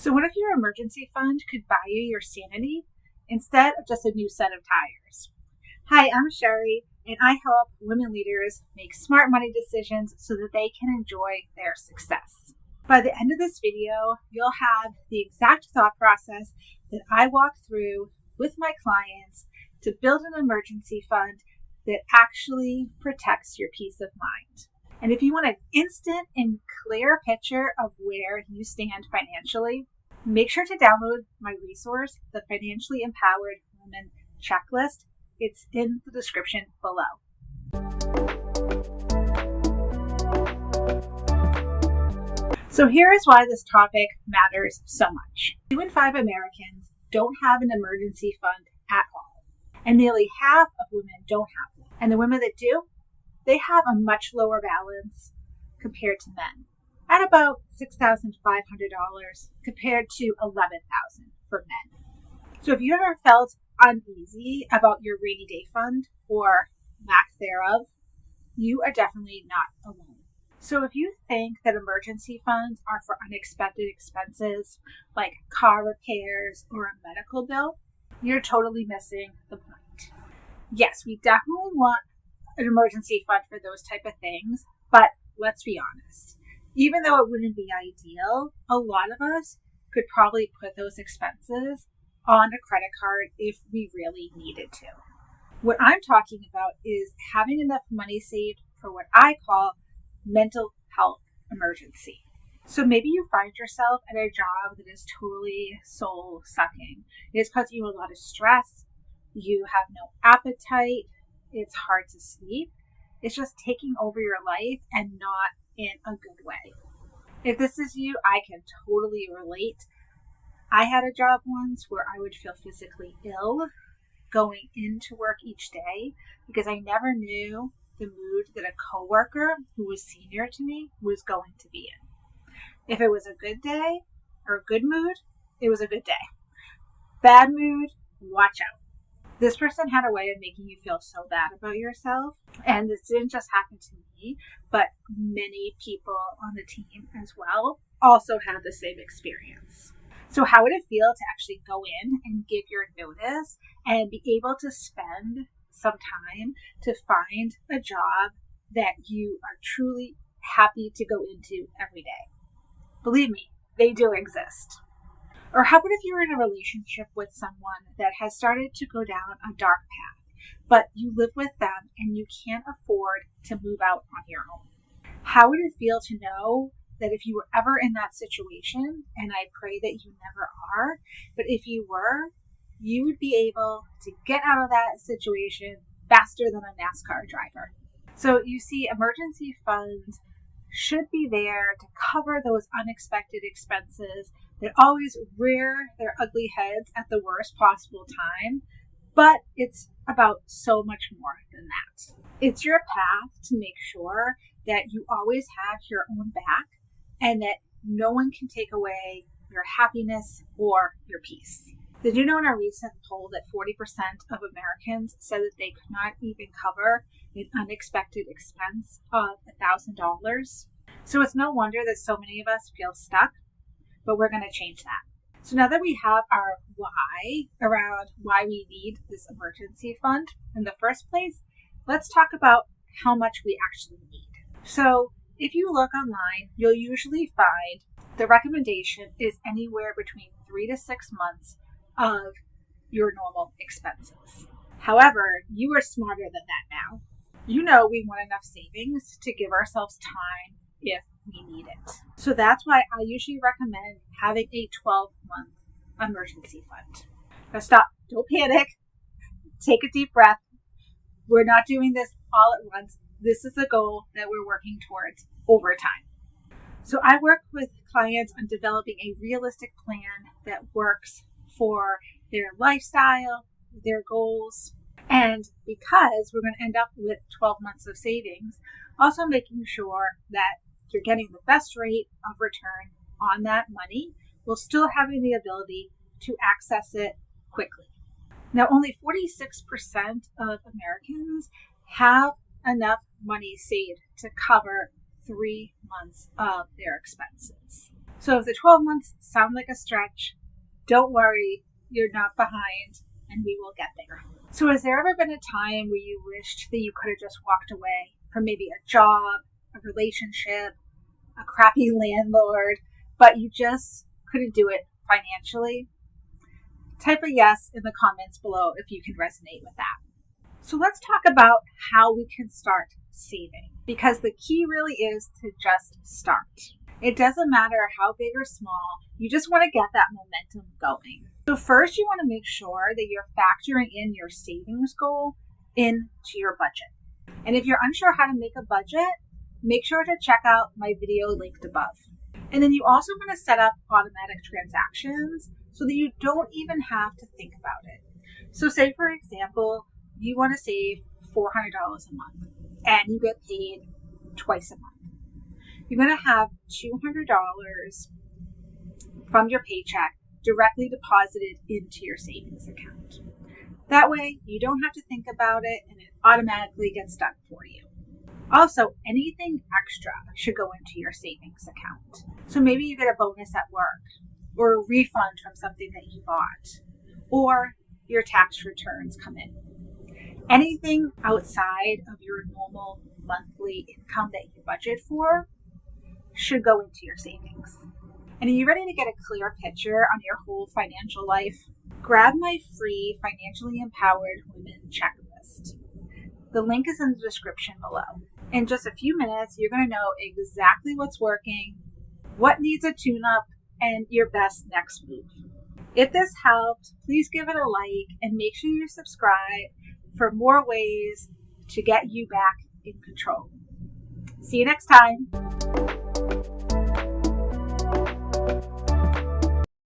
So what if your emergency fund could buy you your sanity instead of just a new set of tires? Hi, I'm Cherie, and I help women leaders make smart money decisions so that they can enjoy their success. By the end of this video, you'll have the exact thought process that I walk through with my clients to build an emergency fund that actually protects your peace of mind. And if you want an instant and clear picture of where you stand financially, make sure to download my resource, the Financially Empowered Woman Checklist. It's in the description below. So here is why this topic matters so much. 2 in 5 Americans don't have an emergency fund at all, and nearly half of women don't have one. And the women that do, they have a much lower balance compared to men, at about $6,500 compared to $11,000 for men. So if you ever felt uneasy about your rainy day fund or lack thereof, you are definitely not alone. So if you think that emergency funds are for unexpected expenses like car repairs or a medical bill, you're totally missing the point. Yes, we definitely want an emergency fund for those type of things, but let's be honest. Even though it wouldn't be ideal, a lot of us could probably put those expenses on a credit card if we really needed to. What I'm talking about is having enough money saved for what I call mental health emergency. So maybe you find yourself at a job that is totally soul-sucking. It's causing you a lot of stress. You have no appetite. It's hard to sleep. It's just taking over your life and not in a good way. If this is you, I can totally relate. I had a job once where I would feel physically ill going into work each day because I never knew the mood that a coworker who was senior to me was going to be in. If it was a good day or a good mood, it was a good day. Bad mood, watch out. This person had a way of making you feel so bad about yourself. And this didn't just happen to me, but many people on the team as well also had the same experience. So how would it feel to actually go in and give your notice and be able to spend some time to find a job that you are truly happy to go into every day? Believe me, they do exist. Or how about if you're in a relationship with someone that has started to go down a dark path, but you live with them and you can't afford to move out on your own? How would it feel to know that if you were ever in that situation, and I pray that you never are, but if you were, you would be able to get out of that situation faster than a NASCAR driver? So you see, emergency funds should be there to cover those unexpected expenses that always rear their ugly heads at the worst possible time, but it's about so much more than that. It's your path to make sure that you always have your own back and that no one can take away your happiness or your peace. Did you know in a recent poll that 40% of Americans said that they could not even cover an unexpected expense of $1,000? So it's no wonder that so many of us feel stuck, but we're going to change that. So now that we have our why around why we need this emergency fund in the first place, let's talk about how much we actually need. So if you look online, you'll usually find the recommendation is anywhere between 3 to 6 months of your normal expenses. However, you are smarter than that now. You know we want enough savings to give ourselves time if we need it. So that's why I usually recommend having a 12-month emergency fund. Now stop, don't panic, take a deep breath. We're not doing this all at once. This is a goal that we're working towards over time. So I work with clients on developing a realistic plan that works for their lifestyle, their goals, and because we're going to end up with 12 months of savings, also making sure that you're getting the best rate of return on that money while still having the ability to access it quickly. Now, only 46% of Americans have enough money saved to cover 3 months of their expenses. So if the 12 months sound like a stretch, don't worry, you're not behind, and we will get there. So has there ever been a time where you wished that you could have just walked away from maybe a job, a relationship, a crappy landlord, but you just couldn't do it financially? Type a yes in the comments below if you can resonate with that. So let's talk about how we can start saving, because the key really is to just start. It doesn't matter how big or small, you just want to get that momentum going. So first you want to make sure that you're factoring in your savings goal into your budget. And if you're unsure how to make a budget, make sure to check out my video linked above. And then you also want to set up automatic transactions so that you don't even have to think about it. So say, for example, you want to save $400 a month and you get paid twice a month. You're going to have $200 from your paycheck directly deposited into your savings account. That way, you don't have to think about it and it automatically gets done for you. Also, anything extra should go into your savings account. So maybe you get a bonus at work, or a refund from something that you bought, or your tax returns come in. Anything outside of your normal monthly income that you budget for should go into your savings. And are you ready to get a clear picture on your whole financial life? Grab my free Financially Empowered Women checklist. The link is in the description below. In just a few minutes, you're going to know exactly what's working, what needs a tune-up, and your best next move. If this helped, please give it a like and make sure you subscribe for more ways to get you back in control. See you next time.